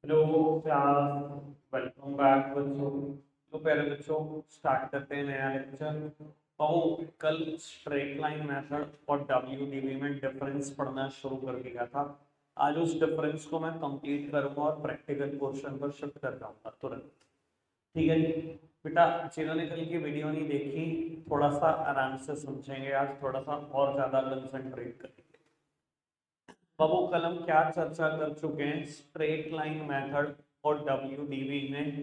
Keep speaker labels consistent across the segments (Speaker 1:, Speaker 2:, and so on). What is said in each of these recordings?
Speaker 1: Hello class, welcome back बच्चों। तो पहले बच्चों स्टार्ट करते हैं नया लेक्चर। तो कल स्ट्रेट लाइन मेथड और डब्ल्यूडीवी में डिफरेंस पढ़ना शुरू कर दिया था। आज उस डिफरेंस को मैं कंप्लीट करूंगा और प्रैक्टिकल पोर्शन पर शिफ्ट कर जाऊंगा तुरंत। ठीक है जी। बेटा, जिन्होंने कल की वीडियो नहीं देखी, थोड़ा सा आराम से समझेंगे, आज थोड़ा सा और ज्यादा कंसंट्रेट करेंगे। बाबू कल हम क्या चर्चा कर चुके हैं स्ट्रेट लाइन मेथड और डब्ल्यूडीवी में।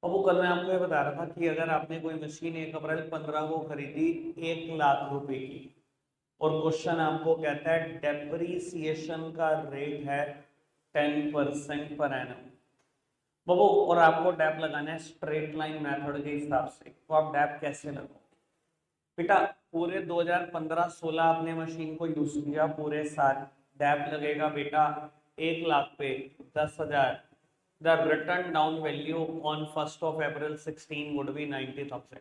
Speaker 1: बाबू कल मैं आपको ये बता रहा था कि अगर आपने कोई मशीन 1 अप्रैल 15 को खरीदी 1 लाख रुपए की, और क्वेश्चन आपको कहता है डेप्रीसिएशन का रेट है 10% पर एनम। बाबू और आपको डैप लगाना है स्ट्रेट लाइन मेथड के हिसाब से, तो आप डैप कैसे लगाओ बेटा? पूरे 2015-16 आपने मशीन को यूज किया, पूरे साल डैप लगेगा बेटा 1 लाख पे 10,000। The return down value on 1 April 16 would be 90,000।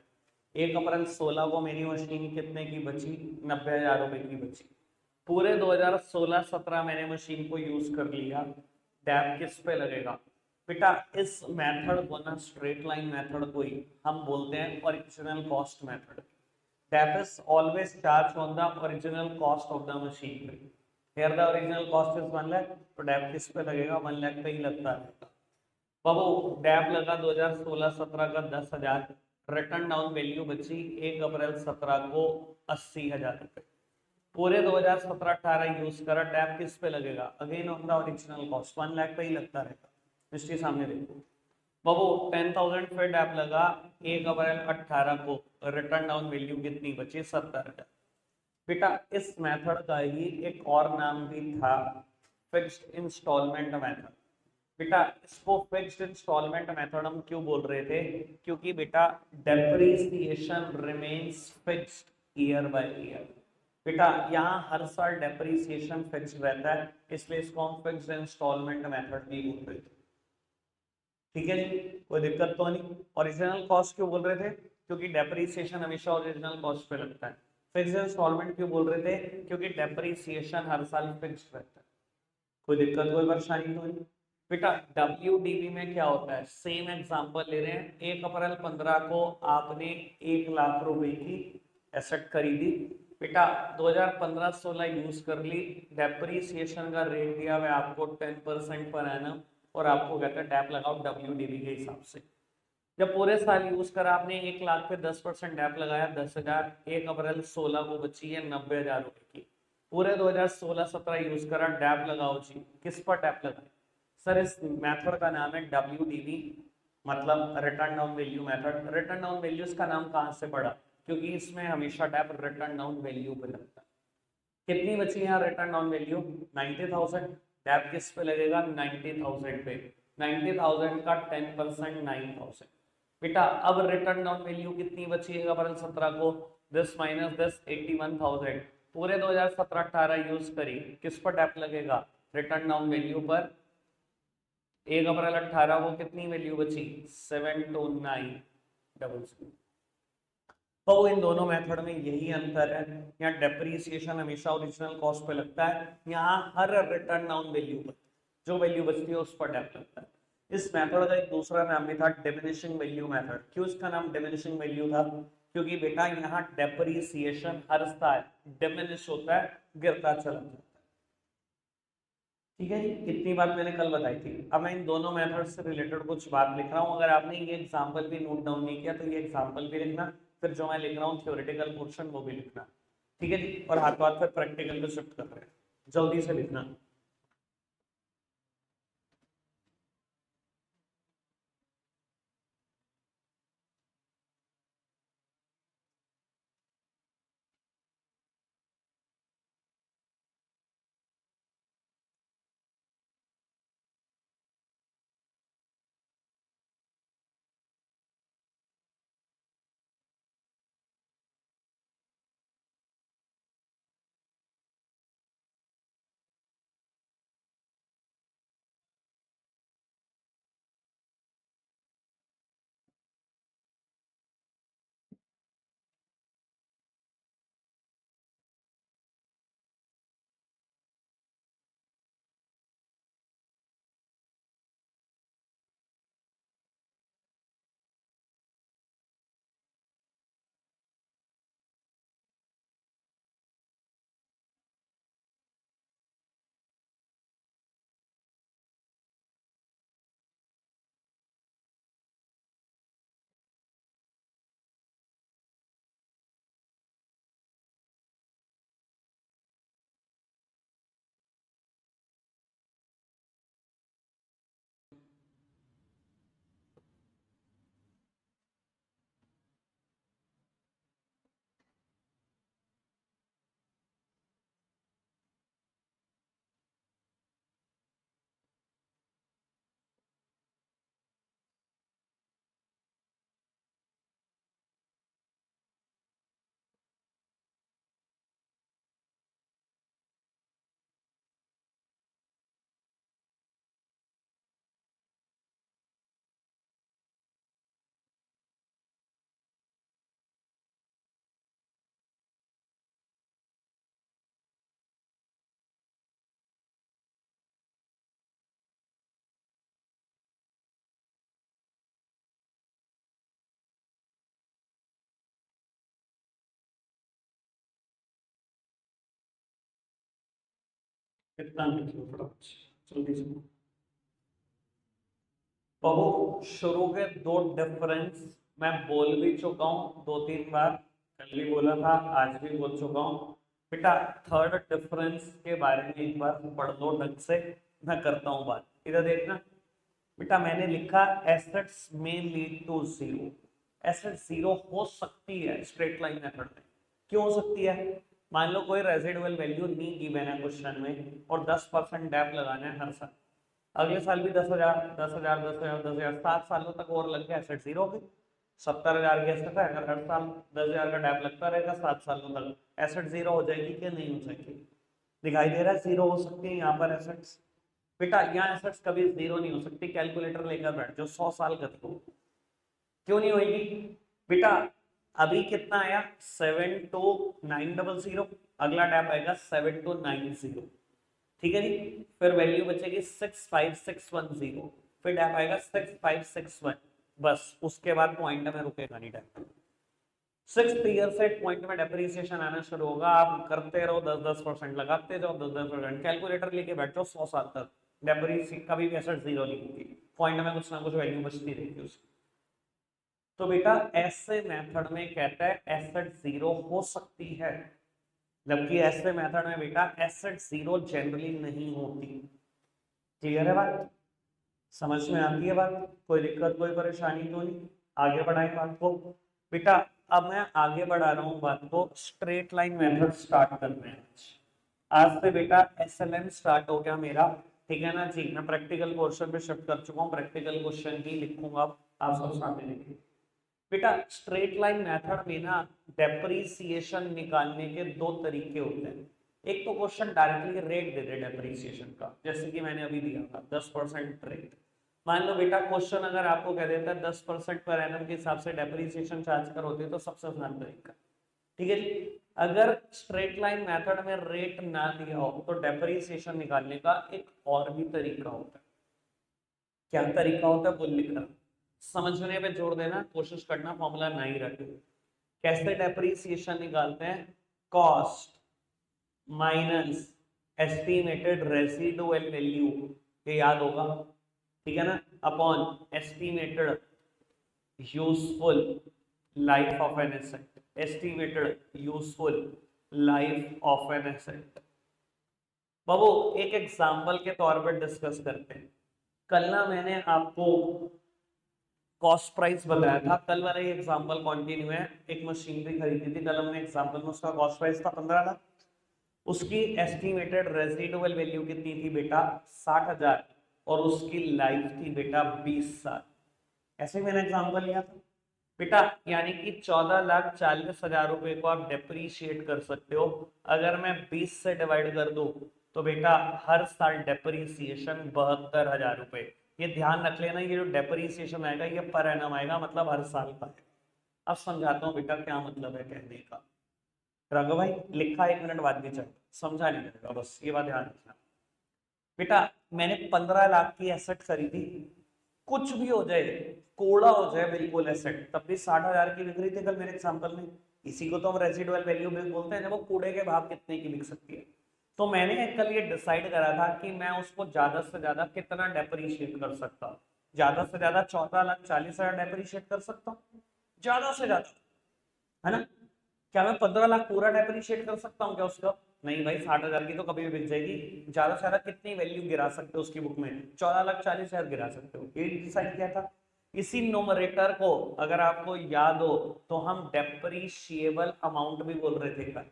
Speaker 1: 1 अप्रैल 16 को मेरी मशीन कितने की बची? 90,000 रुपए की बची। पूरे 2016-17 मैंने मशीन को यूज कर लिया। डैप किस पे लगेगा बेटा? इस मेथड को ना, स्ट्रेट लाइन मेथड को ही हम बोलते हैं original cost method. That is always charged on the original cost of the machine. Here the original cost is 1 lakh, तो डैप किस पे लगेगा? 1 लाख पे ही लगता है। बाबू डैप लगा 2016-17 का 10,000। रिटर्न डाउन वैल्यू बची 1 अप्रैल 17 को 80,000 रुपए। पूरे 2017-18 यूज करा, डैप किस पे लगेगा? Again on the original cost 1 lakh पे ही लगता रहेगा। इसके सामने देखो बाबू, 10,000 फिर डैप लगा 1 अप्रैल 18 को, रिटर्न डाउन वैल्यू कितनी बची? 70,000। बेटा इस मेथड का ही एक और नाम भी था, फिक्स्ड इंस्टॉलमेंट मेथड। बेटा इसको फिक्स्ड इंस्टॉलमेंट मेथड हम क्यों बोल रहे थे? क्योंकि बेटा depreciation remains fixed year by year. बेटा यहाँ हर साल डेप्रिसिएशन फिक्स्ड रहता है, इसलिए इसको हम फिक्स्ड इंस्टॉलमेंट मेथड भी बोल रहे थे। ठीक है जी, कोई दिक्कत तो नहीं। ओरिजिनल कॉस्ट क्यों बोल रहे थे? क्योंकि डेप्रीसिएशन हमेशा ओरिजिनल कॉस्ट पे लगता है। फिक्स्ड इंस्टॉलमेंट क्यों बोल रहे थे? क्योंकि डेप्रीसिएशन हर साल फिक्स्ड रहता है। कोई दिक्कत कोई परेशानी तो नहीं। बेटा डब्ल्यूडीवी में क्या होता है? सेम एग्जांपल ले रहे हैं। 1 अप्रैल 15 को आपने 1 लाख रुपए की एसेट खरीदी। बेटा 2015-16 यूज कर ली, डेप्रीसिएशन का रेट दिया हुआ आपको 10% पर एनम, और आपको कहता है डैप लगाओ डब्ल्यूडीवी के हिसाब से। जब पूरे साल यूज करा आपने, 1 लाख पे 10% डैप लगाया 10,000। 1 अप्रैल 16 को बची है 90,000 रुपए की। पूरे 2016-17 यूज करा, डैप लगाओ जी। किस पर डैप लगाए? सर इस मेथड का नाम है डब्ल्यूडीवी, मतलब return down value method. Return down values का नाम कहां से पड़ा? क्योंकि इसमें हमेशा डैप रिटर्न डाउन वैल्यू पे लगता है। कितनी बची यहाँ रिटर्न डाउन वैल्यू? 90,000। डैप किस पे लगेगा? 90,000 पे। 90,000 का 10% 9,000। बेटा अब रिटर्न डाउन वैल्यू कितनी बची है अप्रैल 17 को? This minus this 81,000। पूरे 2017-18 यूज करी, किस पर डैप लगेगा? रिटर्न डाउन वैल्यू पर। 1 अप्रैल 18 को कितनी वैल्यू बची? 72900। तो इन दोनों मेथड में यही अंतर है, यहाँ डेप्रीसिएशन हमेशा ओरिजिनल कॉस्ट पे लगता है, यहाँ हर रिटर्न डाउन वैल्यू पर जो वैल्यू बचती है उस पर डेप लगता है। इस मेथड का एक दूसरा नाम भी था डिमिनिशिंग वैल्यू मेथड। क्यों इसका नाम डिमिनिशिंग वैल्यू था? क्योंकि बेटा यहाँ डेप्रीसिएशन हर साल डिमिनिश होता है, गिरता चला जाता है। ठीक है जी, इतनी बात मैंने कल बताई थी। अब मैं इन दोनों मेथड से रिलेटेड कुछ बात लिख रहा हूँ। अगर आपने ये एग्जांपल भी नोट डाउन नहीं किया तो ये एग्जांपल भी लिखना, फिर जो मैं लिख रहा हूँ थ्योरेटिकल पोर्शन वो भी लिखना। ठीक है जी, और हाथ हाथ फिर प्रैक्टिकल पे शिफ्ट कर रहे हैं, जल्दी से लिखना। कितना लिखिए फटाफट जल्दी से। बहू शुरू के दो डिफरेंस मैं बोल भी चुका हूं 2-3 बार, कल भी बोला था, आज भी बोल चुका हूं। बेटा थर्ड डिफरेंस के बारे में एक बार पढ़ लो ढंग से, मैं करता हूं बात। इधर देखना बेटा, मैंने लिखा एसेट्स में lead to zero. Asset zero हो सकती है स्ट्रेट लाइन मेथड में। क्यों हो सकती है? मान लो कोई रेजिडुअल वैल्यू नहीं गिवन है क्वेश्चन में और 10% डैप लगाना है हर साल, अगले साल भी 10,000 10,000 10,000 10,000 7 सालों तक और लग गया, एसेट जीरो हो गई। 70,000 की एसेट है, अगर हर साल 10,000 का डैप लगता रहेगा 7 सालों तक, एसेट जीरो हो जाएगी कि नहीं हो जाएगी? दिखाई दे रहा है जीरो हो सकती है यहाँ पर एसेट्स। बेटा यहाँ एसेट्स कभी जीरो नहीं हो सकती, कैलकुलेटर लेकर बैठ जो 100 साल कर दो। क्यों नहीं होगी बेटा? अभी कितना आया 72900, अगला टैप आएगा 7290, ठीक है जी। फिर वैल्यू बचेगी 65610, फिर टैप आएगा 6561, बस उसके बाद पॉइंट में रुकेगा नहीं टैप। 6th ईयर से पॉइंट में डेप्रिसिएशन आना शुरू होगा, आप करते रहो 10-10% लगाते जाओ, 10-10% कैलकुलेटर लेके बैठो 100 साल तक, डेप्रिसिएशन कभी भी एसेट जीरो नहीं होगी, पॉइंट में कुछ ना कुछ वैल्यू बचती रहेगी उसकी। तो बेटा ऐसे मेथड में कहता है एसेट जीरो हो सकती है, जबकि ऐसे मेथड में बेटा एसेट जीरो जनरली नहीं होती। क्लियर है बात? समझ में आती है बात? कोई दिक्कत कोई परेशानी तो नहीं? आगे बढ़ाएं बात को बेटा। अब मैं आगे बढ़ा रहा हूं बात को, स्ट्रेट लाइन मेथड स्टार्ट कर रहे हैं आज से बेटा। एसएलएम स्टार्ट हो गया मेरा, ठीक है ना जी। मैं प्रैक्टिकल पोर्शन पे शिफ्ट कर चुका हूँ, प्रैक्टिकल क्वेश्चन ही लिखूंगा अब आप सब सामने देखिए। बेटा स्ट्रेट लाइन मेथड में ना डेप्रिसिएशन निकालने के दो तरीके होते हैं। एक तो क्वेश्चन डायरेक्टली रेट दे दे डेप्रिसिएशन का, जैसे कि मैंने अभी दिया था 10% रेट। मान लो बेटा क्वेश्चन अगर आपको कह देता है 10% पर एनम के हिसाब से डेप्रिसिएशन चार्ज कर होते तो सबसे आसान तरीका, ठीक है जी। अगर स्ट्रेट लाइन मेथड में रेट ना दिया हो तो डेप्रिसिएशन निकालने का एक और भी तरीका होता है। क्या तरीका होता है वो लिखना, समझने पे जोर देना, कोशिश करना फॉर्मूला नहीं रखे। कैसे डेप्रिसिएशन निकालते हैं? Cost minus estimated residual value, ये याद होगा, ठीक है ना, upon estimated useful life of an asset, estimated useful life of an asset. बाबू एक एग्जांपल के तौर पर डिस्कस करते हैं। कल ना मैंने आपको कॉस्ट प्राइस बताया था, कल वाला ये एग्जांपल कंटिन्यू है। एक मशीनरी खरीदी थी कल हमने एग्जांपल में, उसका कॉस्ट प्राइस था 15 लाख, उसकी एस्टिमेटेड रेजिडुअल वैल्यू कितनी थी बेटा? 60,000, और उसकी लाइफ थी बेटा 20 साल। ऐसे मैंने एग्जांपल लिया था बेटा, यानी कि 14,40,000 रुपए को आप डेप्रीशिएट कर सकते हो। अगर मैं 20 से डिवाइड कर दूं तो बेटा हर साल डेप्रीसिएशन 72,000 रुपए। ये ध्यान रख लेना, ये जो डेप्रीसिएशन आएगा ये पर एनम आएगा, मतलब हर साल का है। अब समझाता हूँ बेटा क्या मतलब है कहने का। राघव भाई लिखा 1 मिनट बाद भी चल, समझा नहीं जाएगा, बस ये बात ध्यान रखना बेटा। मैंने 15 लाख की एसेट खरीदी, कुछ भी हो जाए, कोड़ा हो जाए बिल्कुल एसेट, तब भी 60,000 की बिक रही थी कल मेरे एग्जांपल में। इसी को तो हम रेसिडुअल वैल्यू में बोलते हैं, जब वो कूड़े के भाव कितने की बिक सकती है। तो मैंने कल ये डिसाइड करा था कि मैं उसको ज्यादा से ज्यादा कितना डेप्रिशिएट कर सकता हूँ। ज्यादा से ज्यादा 14,40,000 डेप्रिशिएट कर सकता हूँ, ज्यादा से ज्यादा, है ना। क्या मैं 15 लाख पूरा डेप्रिशिएट कर सकता हूँ क्या उसका? नहीं भाई, 60,000 की तो कभी भी बिक जाएगी। ज्यादा से ज्यादा कितनी वैल्यू गिरा सकते हो उसकी बुक में? 14,40,000 गिरा सकते हो, ये डिसाइड किया था। इसी नोमरेटर को अगर आपको याद हो तो हम डेप्रिशिएबल अमाउंट भी बोल रहे थे कल,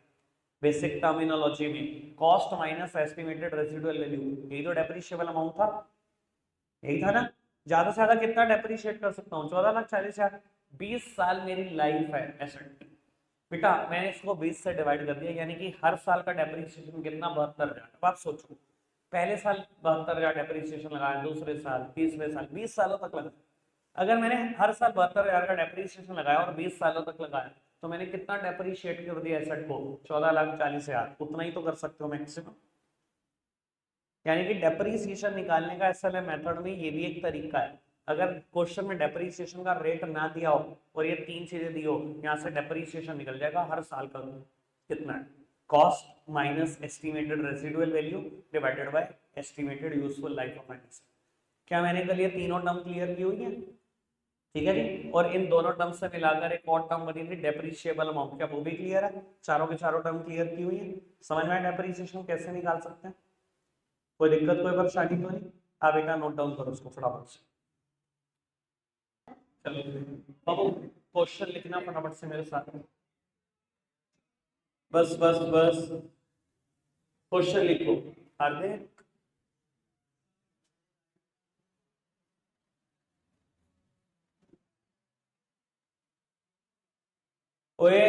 Speaker 1: बेसिक टर्मिनोलॉजी में। Cost minus estimated residual value, यही तो डेप्रिशिएबल अमाउंट था, यही था ना। ज्यादा से ज्यादा कितना डेप्रिशिएट कर सकता हूँ? 14,40,000। 20 साल मेरी लाइफ है एसेट की बेटा, मैंने इसको 20 से डिवाइड कर दिया, यानी कि हर साल का डेप्रिसिएशन कितना? 72,000। अब आप सोचो, पहले साल 72,000 डेप्रिसिएशन लगाया, दूसरे साल, तीसरे साल, 20 सालों तक लगाया। अगर मैंने हर साल 72,000 का डेप्रिसिएशन लगाया और 20 सालों तक लगाया, तो मैंने कितना डेप्रिशिएट कर दिया एसेट को? 14,40,000। उतना ही तो कर सकते हो मैक्सिमम। यानी कि डेप्रिसिएशन निकालने का एसएलएम मेथड में ये भी एक तरीका है। अगर क्वेश्चन में डेप्रिसिएशन का रेट ना दिया हो और ये तीन चीजें दी हो, यहाँ से डेप्रिसिएशन निकल जाएगा हर साल का कितना है। Cost minus estimated residual value divided by estimated useful life of an asset. क्या मैंने कल ये तीनों टर्म क्लियर की हुई है? ठीक है जी। और इन दोनों टर्म से मिलाकर एक और टर्म बनी थी डेप्रिशिएबल अमाउंट, क्या वो भी क्लियर है? चारों के चारों टर्म क्लियर की हुई है। समझ में डेप्रिसिएशन कैसे निकाल सकते हैं? कोई दिक्कत कोई परेशानी तो नहीं? आप बेटा नोट डाउन करो उसको फटाफट से। चलो बाबू क्वेश्चन लिखना फटाफट से मेरे साथ। बस बस बस क्वेश्चन लिखो। हार्दिक ओए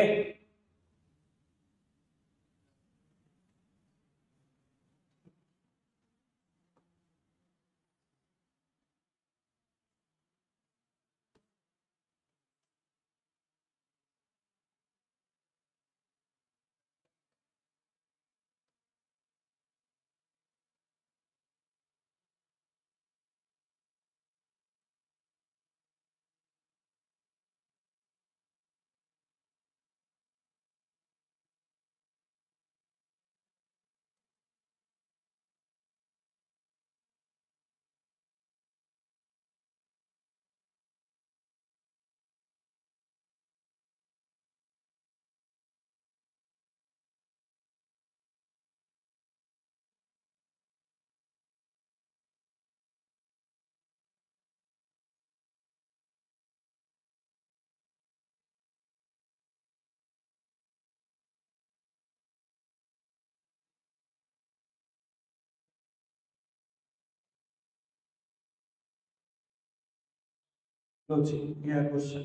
Speaker 1: लो जी ये क्वेश्चन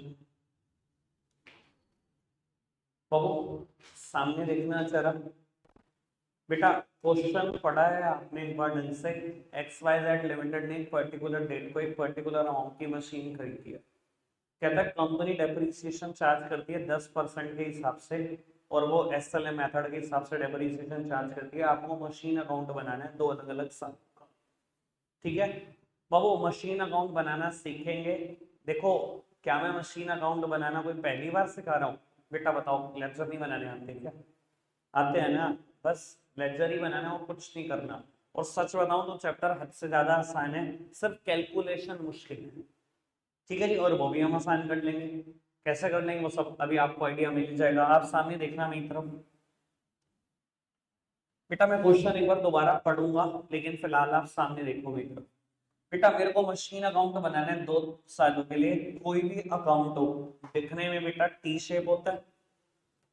Speaker 1: बाबू सामने देखना जरा। बेटा क्वेश्चन पढ़ा है आपने एक बार ढंग से। एक्स वाई जेड लिमिटेड ने एक पर्टिकुलर डेट को एक पर्टिकुलर अमाउंट की मशीन खरीदी है। कहता है कंपनी डेप्रिसिएशन चार्ज करती है 10% के हिसाब से, और वो एसएलए मेथड के हिसाब से डेप्रिसिएशन चार्ज करती है। आपको मशीन अकाउंट बनाना है दो अलग अलग साल का। ठीक है बाबू मशीन अकाउंट बनाना सीखेंगे। देखो क्या मैं मशीन अकाउंट बनाना कोई पहली बार सिखा रहा हूँ? बेटा बताओ लेक्चर नहीं बनाने आते क्या? आते हैं ना? बस लेक्चर ही बनाना और कुछ नहीं करना। और सच बताऊं तो चैप्टर हद से ज्यादा आसान है, सिर्फ कैलकुलेशन मुश्किल है। ठीक है जी, और वो भी हम आसान कर लेंगे। कैसे कर लेंगे वो सब अभी आपको आइडिया मिल जाएगा। आप सामने देखना मेरी तरफ। बेटा मैं क्वेश्चन एक बार दोबारा पढ़ूंगा, लेकिन फिलहाल आप सामने देखो मेरी तरफ। बेटा मेरे को मशीन अकाउंट बनाना है 2 सालों के लिए। कोई भी अकाउंट हो, दिखने में बेटा टी शेप होता है,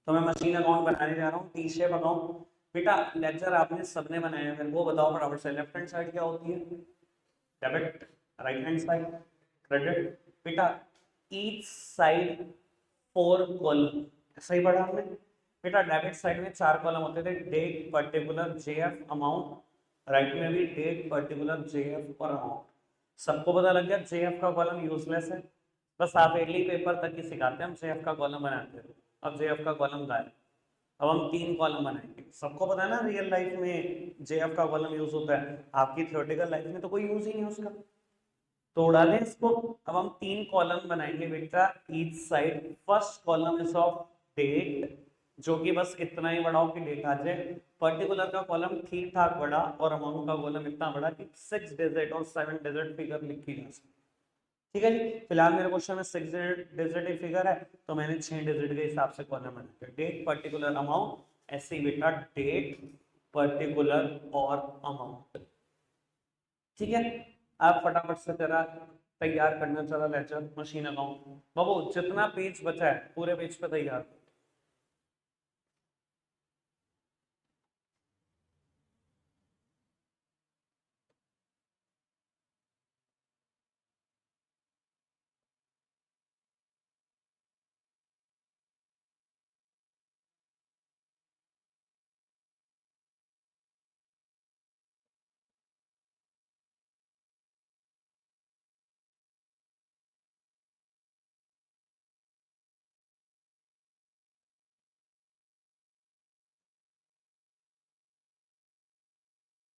Speaker 1: तो मैं मशीन अकाउंट बनाने जा रहा हूँ टी शेप अकाउंट। बेटा लेक्चर आपने सबने बनाया है, मेरे को बताओ फटाफट से लेफ्ट हैंड साइड क्या होती है? Debit. Right hand side credit. बेटा ईच साइड 4 कॉलम, सही पढ़ा आपने? बेटा डेबिट साइड में 4 कॉलम होते थे, date particular JF amount. Right में भी डेट पर्टिकुलर जेएफ और अमाउंट। सबको पता लग गया जेएफ का कॉलम यूजलेस है। बस आप एर्ली पेपर तक ही सिखाते हैं हम जेएफ का कॉलम बनाते हैं। अब जेएफ का कॉलम गायब। अब हम 3 कॉलम बनाएंगे। सबको पता है ना रियल लाइफ में जेएफ का कॉलम यूज होता है, आपकी थ्योरेटिकल लाइफ में तो कोई यूज ही नहीं है उसका, तो उड़ा दें इसको। अब हम 3 कॉलम बनाएंगे बेटा each side. First column is of date, जो कि बस इतना ही बड़ा हो कि डेट आ जाए। पर्टिकुलर का कॉलम ठीक ठाक बड़ा, और अमाउंट का कॉलम इतना बड़ा कि 6 डिजिट और 7 डिजिट फिगर लिखी जा सके। ठीक है जी। फिलहाल मेरे क्वेश्चन में 6 डिजिट ही फिगर है, तो मैंने 6 डिजिट के हिसाब से कॉलम बनाया। डेट पर्टिकुलर अमाउंट, ऐसे ही बेटा डेट पर्टिकुलर और अमाउंट। ठीक है, आप फटाफट से जरा तैयार करना चला लेक्चर मशीन अकाउंट। बाबू जितना पेज बचा है पूरे पेज पे तैयार।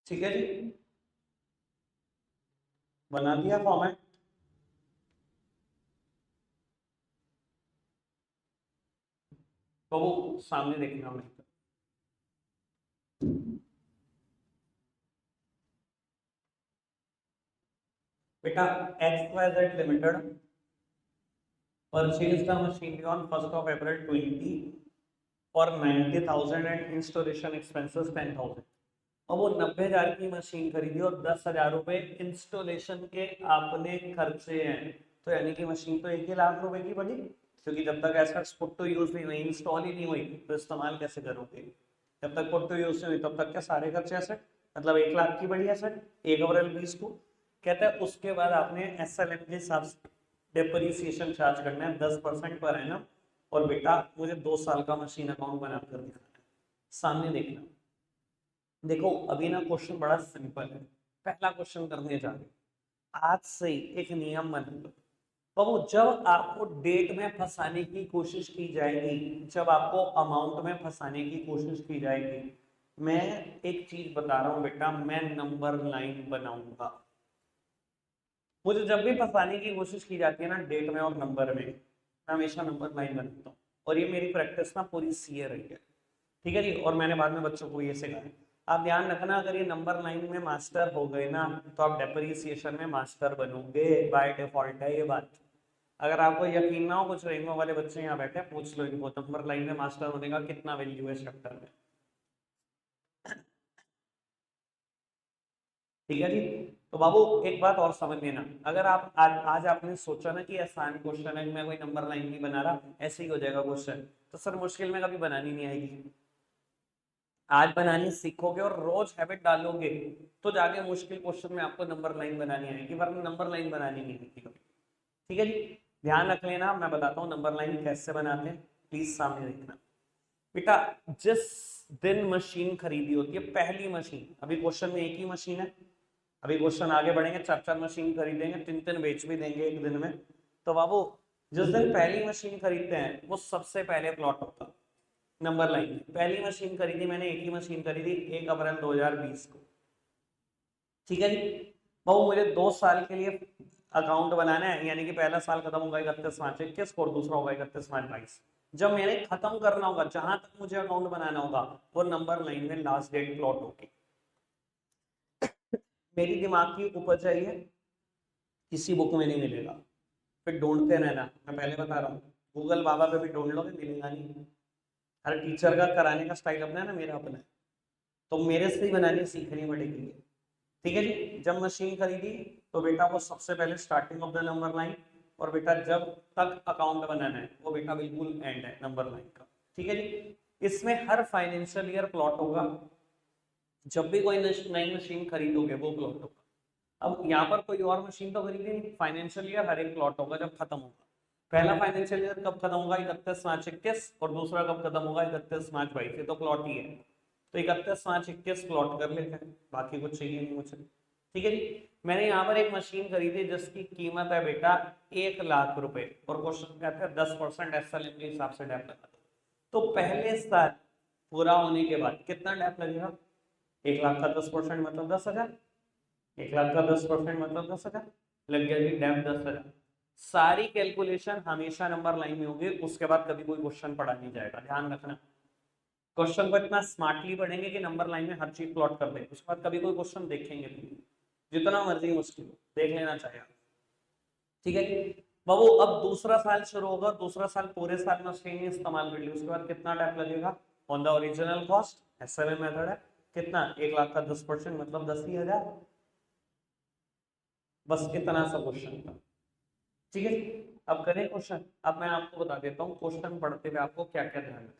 Speaker 1: ठीक है जी, बना दिया फॉर्मेट। बाबू सामने देखना मैं। बेटा XYZ limited purchase the machinery on 1 April 20 for 90,000 and installation expenses 10,000। अब वो 90,000 की मशीन खरीदी और 10,000 रुपए इंस्टॉलेशन के आपने खर्चे हैं, तो यानी कि मशीन तो 1 लाख रुपए की बनी, क्योंकि जब तक एसेट्स पुट टू यूज नहीं हुई, इंस्टॉल ही नहीं हुई, तो इस्तेमाल कैसे करोगे? जब तक पुट टू यूज नहीं हुई तब तक क्या सारे खर्चे एसेट, मतलब 1 लाख की बड़ी एसेट 1 अप्रैल 20 को। कहता है उसके बाद आपने SLM के हिसाब से डेप्रिसिएशन चार्ज करना है 10% पर है ना। और बेटा मुझे 2 साल का मशीन अकाउंट बनाकर दिखाना है, सामने देखना। देखो अभी ना क्वेश्चन बड़ा सिंपल है, पहला क्वेश्चन करने जा रहे, आज से ही एक नियम बना लो। बाबू जब आपको डेट में फंसाने की कोशिश की जाएगी, जब आपको अमाउंट में फंसाने की कोशिश की जाएगी, मैं एक चीज बता रहा हूं बेटा, मैं नंबर लाइन बनाऊंगा। मुझे जब भी फंसाने की कोशिश की जाती है ना डेट में और नंबर में, मैं हमेशा नंबर लाइन बनाता हूँ, और ये मेरी प्रैक्टिस ना पूरी सीए रही है, ठीक है जी। और मैंने बाद में बच्चों को ये सिखाया। आप ध्यान रखना, अगर ये नंबर लाइन में मास्टर हो गए ना, तो आप डेप्रिसिएशन में मास्टर बनोगे, बाय डिफॉल्ट है ये बात। अगर आपको यकीन ना हो, कुछ रेनबो वाले बच्चे यहाँ बैठे, पूछ लो इनको नंबर लाइन में मास्टर होने का कितना वैल्यू है चैप्टर में, ठीक है जी। तो बाबू एक बात और समझ लेना, अगर आप आज आपने सोचा ना कि आसान क्वेश्चन है, मैं कोई नंबर लाइन नहीं बना रहा, ऐसे ही हो जाएगा क्वेश्चन, तो सर मुश्किल में कभी बनानी नहीं आएगी। आज बनानी सीखोगे और रोज हैबिट डालोगे, तो जाके मुश्किल क्वेश्चन में आपको नंबर लाइन बनानी आएगी, वरना नंबर लाइन बनानी नहीं आएगी कभी, ठीक है जी। ध्यान रख लेना, मैं बताता हूँ नंबर लाइन कैसे बनाते हैं, प्लीज सामने देखना। बेटा जिस दिन मशीन खरीदी होती है, पहली मशीन, अभी क्वेश्चन में एक ही मशीन है, अभी क्वेश्चन आगे बढ़ेंगे, 4 4 मशीन खरीदेंगे, 3 3 बेच भी देंगे एक दिन में। तो बाबू जिस दिन पहली मशीन खरीदते हैं वो सबसे पहले प्लॉट होता नंबर लाइन। पहली मशीन खरीदी मैंने, एक ही मशीन खरीदी 1 अप्रैल 2020 को, ठीक है जी। बाबू मुझे 2 साल के लिए अकाउंट बनाना है, यानी कि पहला साल खत्म होगा 31 मार्च 21 को और दूसरा होगा 31 मार्च 22। जब मैंने खत्म करना होगा, जहां तक मुझे अकाउंट बनाना होगा, वो नंबर लाइन में लास्ट डेट प्लॉट होगी। मेरी दिमाग की उपज है ये, किसी बुक में नहीं मिलेगा, फिर ढूंढते रहना, मैं पहले बता रहा हूँ, गूगल बाबा पे भी ढूंढ लोगे मिलेगा नहीं। हर टीचर का कराने का स्टाइल अपना है ना, मेरा अपना है, तो मेरे से ही बनानी सीखनी पड़ेगी, ठीक है जी। जब मशीन खरीदी तो बेटा वो सबसे पहले starting of the number line, और बेटा जब तक अकाउंट बनाना है वो बेटा बिल्कुल एंड है नंबर लाइन का, ठीक है जी। इसमें हर फाइनेंशियल ईयर प्लॉट होगा, जब भी कोई नई मशीन खरीदोगे वो प्लॉट होगा। अब यहाँ पर कोई और मशीन तो खरीदी नहीं, फाइनेंशियल ईयर हर एक प्लॉट होगा जब खत्म होगा। पहला फाइनेंशियल ईयर कब खत्म होगा, 31 मार्च 21, और दूसरा कब खत्म होगा, 31 मार्च 22, ये तो प्लॉट ही है। तो 31 मार्च 21 प्लॉट कर लेते हैं, बाकी कुछ चाहिए नहीं मुझे, ठीक है जी। मैंने यहाँ पर एक मशीन खरीदी जिसकी कीमत है बेटा 1 लाख रुपए, और क्वेश्चन कहते हैं 10% SLM के हिसाब से डैप लगा दो। तो पहले साल पूरा होने के बाद कितना डैप लगेगा, 1 लाख का 10% मतलब 10,000, 1 लाख का 10% मतलब 10,000, लग गया जी डैम 10,000। सारी कैलकुलेशन हमेशा नंबर लाइन में होगी, उसके बाद कभी कोई क्वेश्चन पढ़ा नहीं जाएगा, ध्यान रखना। क्वेश्चन को इतना स्मार्टली पढ़ेंगे कि नंबर लाइन में हर चीज प्लॉट कर देंगे, उसके बाद कभी कोई क्वेश्चन देखेंगे नहीं, जितना मर्जी मुश्किल हो देख लेना चाहिए, ठीक है। बाबू अब दूसरा साल शुरू होगा, दूसरा साल पूरे साल मशीन इस्तेमाल कर ली, उसके बाद कितना टाइम लगेगा on the original cost, SLM method है, कितना 1 लाख का 10% मतलब 10,000, बस इतना सा क्वेश्चन था, ठीक है। अब करें क्वेश्चन, अब मैं आपको बता देता हूँ क्वेश्चन पढ़ते हुए आपको क्या क्या ध्यान रखना है,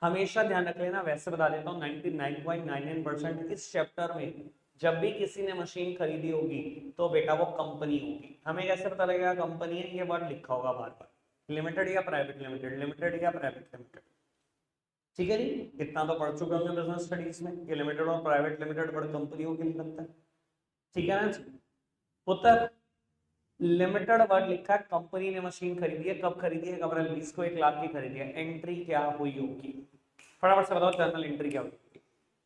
Speaker 1: हमेशा ध्यान रख लेना। वैसे बता देता हूँ 99.99% इस चैप्टर में जब भी किसी ने मशीन खरीदी होगी तो बेटा वो कंपनी होगी। हमें कैसे पता लगेगा कंपनी है, ये वर्ड लिखा होगा बार बार, लिमिटेड या प्राइवेट लिमिटेड, लिमिटेड या प्राइवेट लिमिटेड, ठीक है जी। इतना तो पढ़ चुके होंगे बिजनेस स्टडीज में कि लिमिटेड और प्राइवेट लिमिटेड बड़ी कंपनियों के लिए लगता है, ठीक है ना। उत्तर लिमिटेड वर्ड लिखा है, कंपनी ने मशीन खरीदी है, कब खरीदी है, अप्रैल 20 को 1 लाख की खरीदी है, एंट्री क्या हुई होगी, फटाफट से बताओ जर्नल एंट्री क्या होगी।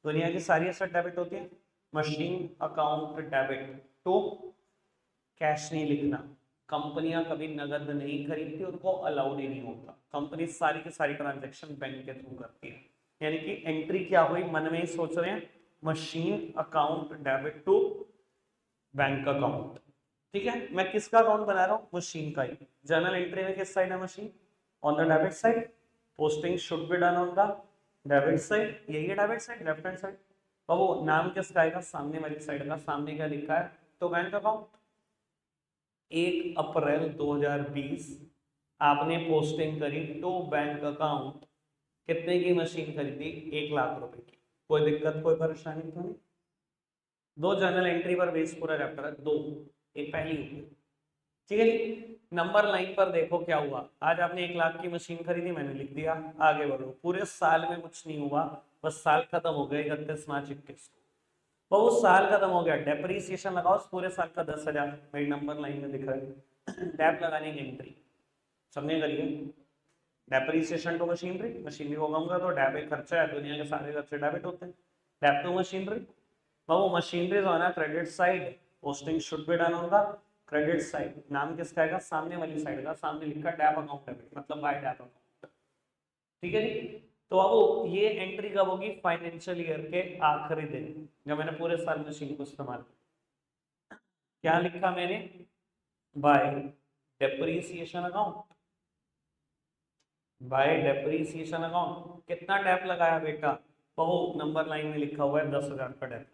Speaker 1: दुनिया की सारी एसेट डेबिट होती है, मशीन अकाउंट डेबिट, तो कैश नहीं लिखना, कंपनियां कभी नगद नहीं खरीदती, उनको अलाउड ही नहीं होता, कंपनी सारी की सारी ट्रांजेक्शन बैंक के थ्रू करती है, यानी कि एंट्री क्या हुई, मन में ही सोच रहे हैं machine account debit to bank account. ठीक है, मैं किसका अकाउंट बना रहा हूँ, मशीन का ही। जर्नल एंट्री में किस साइड है machine, on the debit side. Posting should be done on the debit side, यही है debit side, left hand side. और वो नाम किसका आएगा, सामने वाली साइड का। सामने क्या लिखा है, तो बैंक अकाउंट। 1 अप्रैल 2020 आपने पोस्टिंग करी टू बैंक अकाउंट, कितने की मशीन खरीदी, 1 लाख रुपए की। कोई दिक्कत कोई परेशानी तो नहीं। दो जर्नल एंट्री पर बेस पूरा चैप्टर है, दो, एक पहली होगी। ठीक है जी, नंबर लाइन पर देखो क्या हुआ। आज आपने 1 लाख की मशीन खरीदी, मैंने लिख दिया, आगे बढ़ो। पूरे साल में कुछ नहीं हुआ, बस साल खत्म हो गया 31 मार्च 2021 को। वो साल खत्म हो गया, डेप्रीसिएशन लगाओ पूरे साल का 10,000, मेरी नंबर लाइन में दिख रहा है। डैप लगाने की एंट्री सबने करिए। डेप्रीसिएशन टू मशीनरी, मशीनरी को कहूंगा तो डैप एक खर्चा है, दुनिया के सारे खर्चे डेबिट होते हैं। डैप टू मशीनरी, वो machinery on credit side, posting should be done on the credit side. नाम किसका आएगा, सामने वाली साइड का। सामने लिखा डैप अकाउंट डेबिट, मतलब बाय डैप अकाउंट। ठीक है जी, तो अब ये एंट्री कब होगी, फाइनेंशियल ईयर के आखिरी दिन, जब मैंने पूरे साल मशीन को इस्तेमाल किया। क्या लिखा मैंने, by depreciation account, by depreciation account. कितना डैप लगाया बेटा, वो नंबर लाइन में लिखा हुआ है 10,000 का डैप।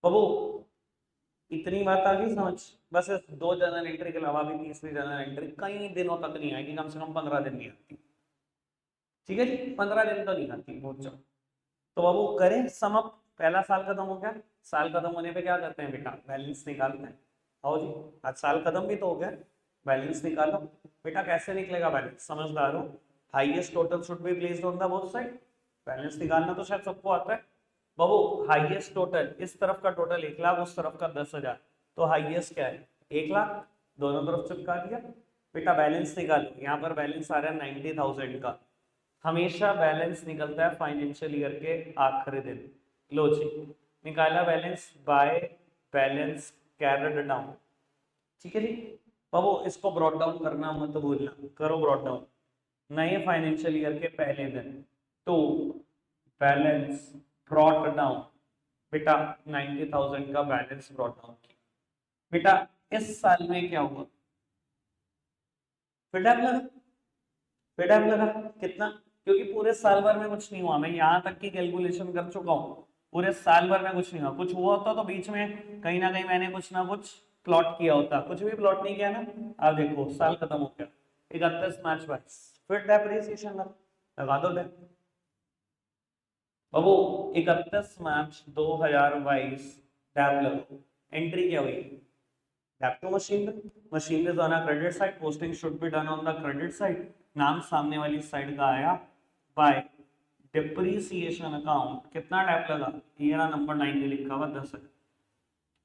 Speaker 1: बाबू इतनी बात आ गई समझ। बस इस दो जर्नल एंट्री के अलावा भी तीसरी जर्नल एंट्री कई दिनों तक नहीं आएगी, कम से कम 15 दिन नहीं आती। ठीक है जी, 15 दिन तो नहीं आती बहुत जाओ। तो बाबू करें सम अप। पहला साल खत्म हो गया, साल खत्म होने पे क्या करते हैं बेटा, बैलेंस निकालते हैं। आओ जी, आज साल खत्म भी तो हो गया, बैलेंस निकालो। बेटा कैसे निकलेगा बैलेंस, समझदार हो। Highest total should be placed on the both side. Balance निकालना तो शायद सबको आता है। बाबू हाईएस्ट टोटल, इस तरफ का टोटल 1 लाख, उस तरफ का 10,000, तो हाईएस्ट क्या है 1 लाख, दोनों तरफ चिपका दिया। बेटा बैलेंस निकालो, यहाँ पर बैलेंस आ रहा है 90,000 का। हमेशा बैलेंस निकलता है फाइनेंशियल ईयर के आखिरी दिन। लो जी, निकाला balance by balance carried down. ठीक है जी, बाबू इसको ब्रॉट डाउन करना मत भूलना, करो ब्रॉट डाउन। नए फाइनेंशियल ईयर के पहले दिन टू बैलेंस ब्रॉट डाउन। बेटा 90,000 का बैलेंस ब्रॉट डाउन किया। बेटा इस साल में क्या हुआ, फिर डैप लगा, फिर डैप लगा कितना, क्योंकि पूरे साल भर में कुछ नहीं हुआ, मैं यहाँ तक की कैलकुलेशन कर चुका हूँ। पूरे साल भर में कुछ नहीं हुआ, कुछ हुआ होता तो बीच में कहीं ना कहीं मैंने कुछ ना कुछ प्लॉट किया होता। कुछ भी प्लॉट नहीं किया ना। आप देखो साल खत्म हो गया 31 मार्च 2022, फिर डेप्रिसिएशन लगा दो डैप। बाबू 31 मार्च 2022 डैप लगो। एंट्री क्या हुई, dep to machinery, machinery on credit side, posting should be done on the credit side. नाम सामने वाली साइड का आया बाय डिप्रीसिएशन अकाउंट। कितना डैप लगा, ये ना नंबर 9 में लिखा हुआ 10 है।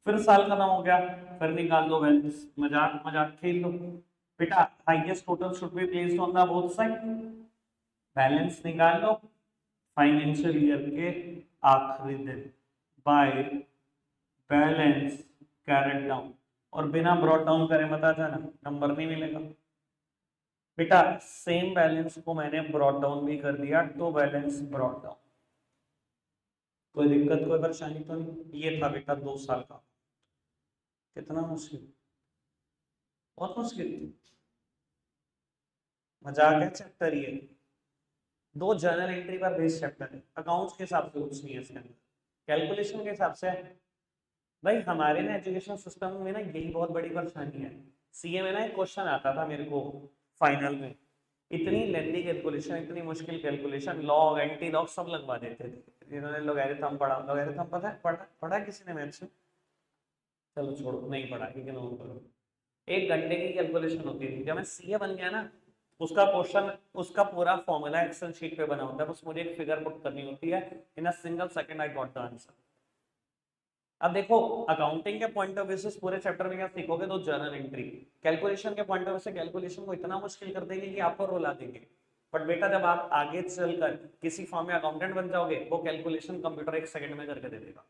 Speaker 1: फिर साल खत्म हो गया, फिर निकाल दो बैलेंस, मजाक मजाक खेल लो। बेटा highest total should be placed on the both side, balance निकाल लो फाइनेंशियल ईयर के आखिरी दिन बाय बैलेंस कैरेट डाउन। और बिना ब्रॉट डाउन करे मत आ जाना, नंबर नहीं मिलेगा। बेटा सेम बैलेंस को मैंने ब्रॉट डाउन भी कर दिया, टू बैलेंस ब्रॉट डाउन। कोई दिक्कत कोई परेशानी तो नहीं। ये था बेटा 2 साल का। कितना मुश्किल, बहुत मुश्किल, मजाक है चैप्टर ये। दो जर्नल एंट्री पर बेस्ड चैप्टर है, अकाउंट्स के हिसाब से कुछ नहीं है इसके अंदर, कैलकुलेशन के हिसाब से है। भाई हमारे ना एजुकेशन सिस्टम में ना यही बहुत बड़ी परेशानी है। सीए में ना एक क्वेश्चन आता था मेरे को फाइनल में, इतनी लेंदी कैलकुलेशन, इतनी मुश्किल कैलकुलेशन, लॉग एंटी लॉग सब लगवा देते थे। इन्होंने लोगैरिथम पढ़ा, लोगैरिथम पता है, पढ़ा किसी ने मैथ्स में, चलो छोड़ो नहीं पढ़ा, इग्नोर करो। 1 घंटे की कैलकुलेशन होती थी। जब मैं सीए बन गया ना, उसका क्वेश्चन, उसका पूरा फॉर्मूला एक्सेल शीट पे बना होता है, बस मुझे एक फिगर पुट करनी होती है, in a single second I got the answer. अब देखो अकाउंटिंग के पॉइंट ऑफ व्यू से पूरे चैप्टर में क्या सीखोगे, तो जर्नल एंट्री। कैलकुलेशन के पॉइंट ऑफ व्यू से कैलकुलेशन को इतना मुश्किल कर देंगे कि आपको रुला देंगे। बट बेटा जब आप आगे चलकर किसी फॉर्म में अकाउंटेंट बन जाओगे, वो कैलकुलेशन कंप्यूटर 1 सेकंड में करके दे देगा।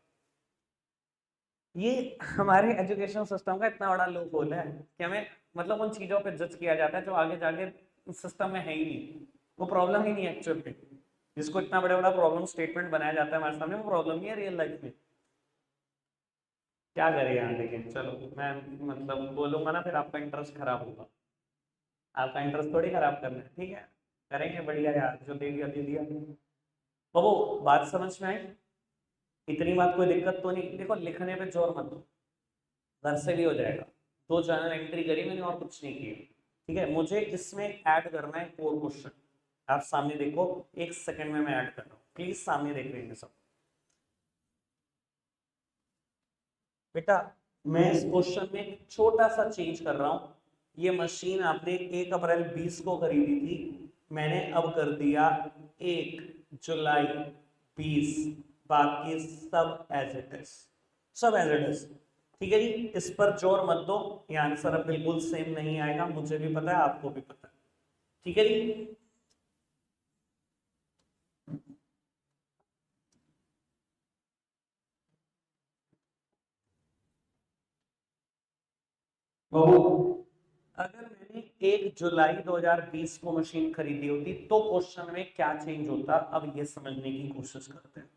Speaker 1: ये हमारे एजुकेशन सिस्टम का इतना बड़ा लूप होल है कि हमें मतलब उन चीजों पे जज किया जाता है जो आगे जाके सिस्टम में है ही नहीं, वो प्रॉब्लम ही नहीं है एक्चुअल में। जिसको इतना बड़ा बड़ा प्रॉब्लम स्टेटमेंट बनाया जाता है हमारे सामने, वो प्रॉब्लम नहीं है रियल लाइफ में। क्या करें यार, लेकिन चलो मैं मतलब बोलूंगा ना फिर आपका इंटरेस्ट खराब होगा। आपका इंटरेस्ट थोड़ी खराब करना है, ठीक है, करेंगे बढ़िया यार, जो दे दिया दे दिया। बाबू बात समझ में आई? इतनी बात कोई दिक्कत तो नहीं? देखो लिखने पे जोर मत दो, घर से भी हो जाएगा। 2 चैनल एंट्री करी मैंने और कुछ नहीं किया, ठीक है। मुझे इसमें ऐड करना है 4 क्वेश्चन। आप सामने देखो, 1 सेकंड में मैं ऐड कर रहा हूँ, प्लीज सामने देख लेंगे सब। बेटा मैं इस क्वेश्चन में एक छोटा सा चेंज कर रहा हूं। ये मशीन आपने 1 अप्रैल 20 को खरीदी थी, मैंने अब कर दिया 1 जुलाई 20। बाकी सब एज इट इज, सब एज इट इज, ठीक है जी। इस पर जोर मत दो, ये आंसर अब बिल्कुल सेम नहीं आएगा, मुझे भी पता है आपको भी पता है, ठीक है जी। बहू अगर मैंने 1 जुलाई 2020 को मशीन खरीदी होती तो क्वेश्चन में क्या चेंज होता, अब ये समझने की कोशिश करते हैं,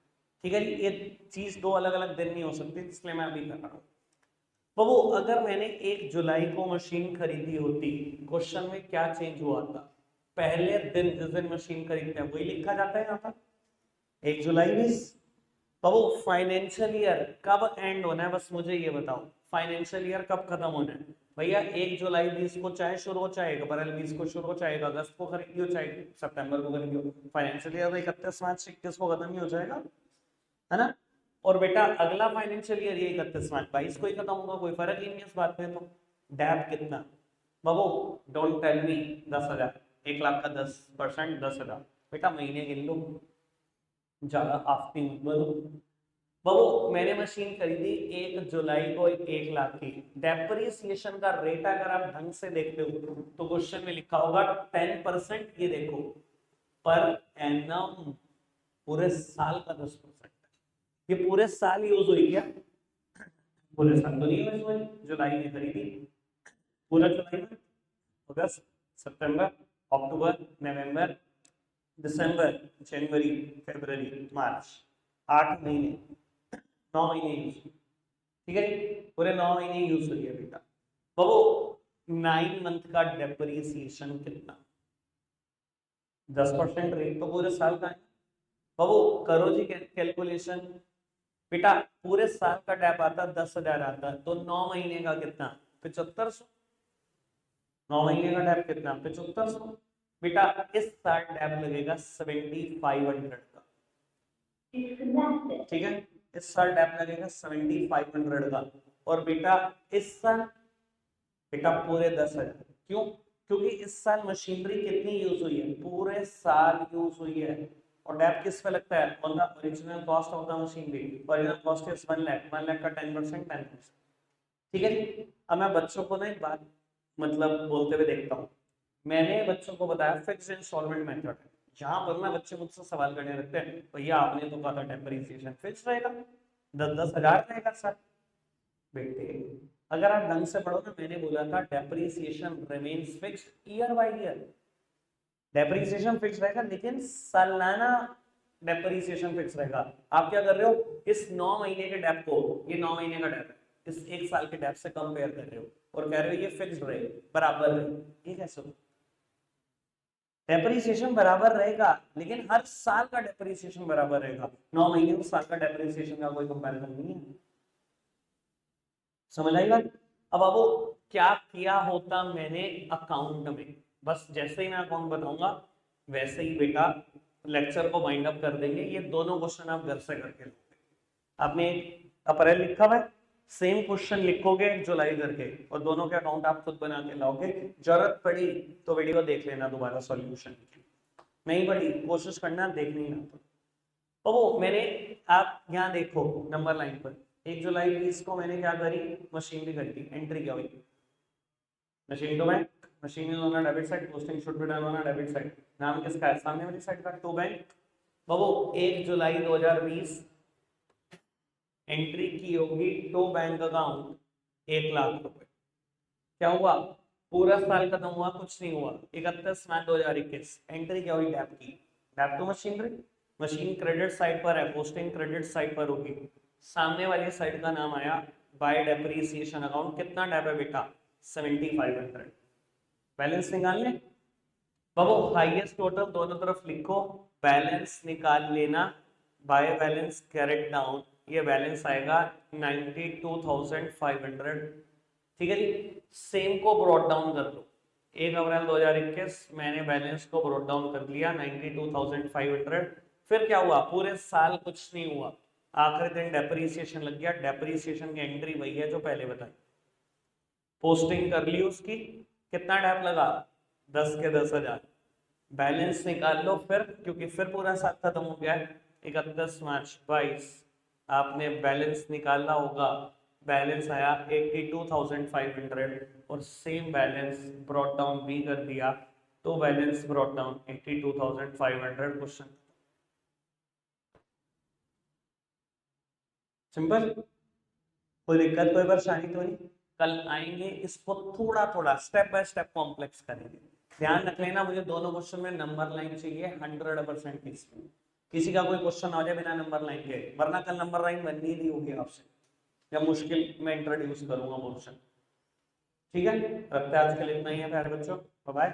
Speaker 1: ठीक है जी। ये चीज 2 अलग-अलग दिन नहीं हो सकती, इसलिए मैं अभी कर रहा हूँ। तो वो अगर मैंने 1 जुलाई को मशीन खरीदी होती, क्वेश्चन में क्या चेंज हुआ था? पहले दिन जिस दिन मशीन खरीदते हैं वही लिखा जाता है यहाँ पर, 1 जुलाई 20। तो वो फाइनेंशियल ईयर कब एंड होना है, बस मुझे ये बताओ, फाइनेंशियल ईयर कब खत्म होना है भैया? 1 जुलाई 20 को चाहे शुरू हो, चाहे 1 अप्रैल 20 को शुरू हो, चाहे अगस्त को खरीदी हो, चाहे सितंबर को खरीदी हो, फाइनेंशियल ईयर 31 मार्च 21 को खत्म ही हो जाएगा, है ना। और बेटा अगला फाइनेंशियल ईयर ये 31 मार्च 22 को ही खत्म होगा, कोई फर्क ही नहीं है इस बात में। तो डैप कितना बाबू? डोंट टेल मी 10,000, 1 लाख का 10%, 10,000। बेटा महीने गिन लो, ज्यादा आफ्ती मत बोलो। बाबू मैंने मशीन खरीदी 1 जुलाई को 1 लाख की, डेप्रिसिएशन का रेट अगर आप ढंग से देखते हो तो क्वेश्चन में लिखा होगा 10%। ये देखो पर एनम, पूरे साल का 10%। ये पूरे साल यूज हुई क्या? पूरे साल तो नहीं यूज हुई, जुलाई में खरीदी, पूरा जुलाई में, अगस्त, सितंबर, अक्टूबर, नवंबर, दिसंबर, जनवरी, फरवरी, मार्च, 8 महीने, 9 महीने यूज, ठीक है। पूरे 9 महीने यूज हुई है बेटा। तो 9 मंथ का डेप्रिसिएशन कितना? 10% रेट तो पूरे साल का है। बाबू करो जी कैलकुलेशन। बेटा पूरे साल का डैप आता 10,000 आता, तो 9 महीने का कितना? 7500। 9 महीने का डैप कितना? 7500। बेटा इस साल डैप लगेगा 7500 का, ठीक है। इस साल डैप लगेगा 7500 का। और बेटा इस साल, बेटा पूरे 10,000। क्यों? क्योंकि इस साल मशीनरी कितनी यूज हुई है? पूरे साल यूज हुई है। और डैप किस पे लगता है? On the original cost of the machinery. Original cost is 1 lakh, 1 lakh का 10%, 10%, ठीक है जी। अब मैं बच्चों को ना एक बात मतलब बोलते हुए देखता हूँ। मैंने बच्चों को बताया फिक्स्ड इंस्टॉलमेंट मेथड, जहां पर ना बच्चे मुझसे सवाल करने लगते हैं, भैया आपने तो कहा था डेप्रिसिएशन फिक्स रहेगा, 10-10 हजार रहेगा सर। बेटे अगर आप ढंग से पढ़ो ना, मैंने बोला था depreciation remains fixed year by year. Depreciation fix रहेगा लेकिन सालाना डेप्रिसिएशन फिक्स रहेगा। आप क्या कर रहे हो? इस 9 महीने के डेप को, ये 9 महीने का डेप है, इस 1 साल के डेप से कंपेयर कर रहे हो और कह रहे हो ये फिक्स्ड रहे, बराबर रहे। ये कैसे? डेप्रिसिएशन बराबर रहेगा लेकिन हर साल का डेप्रिसिएशन बराबर रहेगा, 9 महीने और साल का डेप्रिसिएशन का कोई कंपैरिजन नहीं है। समझ आई बात? अब आपको क्या किया होता मैंने अकाउंट में, बस जैसे ही मैं अकाउंट बताऊंगा वैसे ही बेटा लेक्चर को वाइंड अप कर देंगे। ये दोनों क्वेश्चन आप घर से करके लोगे। आपने अप्रैल लिखा हुआ है, सेम क्वेश्चन लिखोगे जुलाई करके और दोनों के अकाउंट आप खुद बना के लाओगे। जरूरत पड़ी तो वीडियो देख लेना दोबारा सॉल्यूशन की, नहीं पड़ी कोशिश करना देखनी ना। तो वो मैंने, आप यहाँ देखो नंबर लाइन पर 1 जुलाई 20 को मैंने क्या करी? मशीन भी खरीदी, एंट्री क्या हुई? Machine to bank, machine is on debit side, posting should be done on debit side. नाम किसका है? सामने वाली साइड का, टू बैंक। बाबू 1 जुलाई 2020 एंट्री की होगी टू बैंक अकाउंट 1 लाख रुपए। क्या हुआ? पूरा साल खत्म हुआ, कुछ नहीं हुआ। 31 मार्च 2021 एंट्री क्या हुई? डैप की debit to machinery, machine credit side पर है, पोस्टिंग क्रेडिट साइड पर होगी। सामने वाली साइड का नाम आया बाय डेप्रिसिएशन अकाउंट। कितना डेप है बेटा? 7500। बैलेंस निकाल ले बाबू, हाईएस्ट टोटल दोनों तरफ लिखो, बैलेंस निकाल लेना, बाय बैलेंस कैरेट डाउन, ये बैलेंस आएगा 92,500। ठीक है जी। सेम को ब्रॉट डाउन कर लो, 1 अप्रैल 2021 मैंने बैलेंस को ब्रॉट डाउन कर लिया 92,500। फिर क्या हुआ? पूरे साल कुछ नहीं हुआ, आखिरी दिन डेप्रिसिएशन लग गया। डेप्रिसिएशन की एंट्री वही है जो पहले बताई, पोस्टिंग कर ली उसकी। कितना डेप लगा? 10 के 10,000। बैलेंस निकाल लो फिर, क्योंकि फिर पूरा साल खत्म हो गया है। 31 मार्च 22 आपने बैलेंस निकालना होगा, बैलेंस आया 82,500 और सेम बैलेंस ब्रॉट डाउन भी कर दिया, तो balance brought down 82,500। Question simple, कोई दिक्कत कोई परेशानी तो नहीं। कल आएंगे इसको थोड़ा थोड़ा स्टेप बाय स्टेप कॉम्प्लेक्स करेंगे। ध्यान रख लेना, मुझे दोनों क्वेश्चन में नंबर लाइन चाहिए 100% की स्पीड। किसी का कोई क्वेश्चन आ जाए बिना नंबर लाइन के, वरना कल नंबर लाइन बननी ही नहीं होगी आपसे, या मुश्किल में इंट्रोड्यूस करूंगा क्वेश्चन। ठीक है, रखते हैं आज के लिए इतना ही है प्यारे बच्चों, बाय बाय।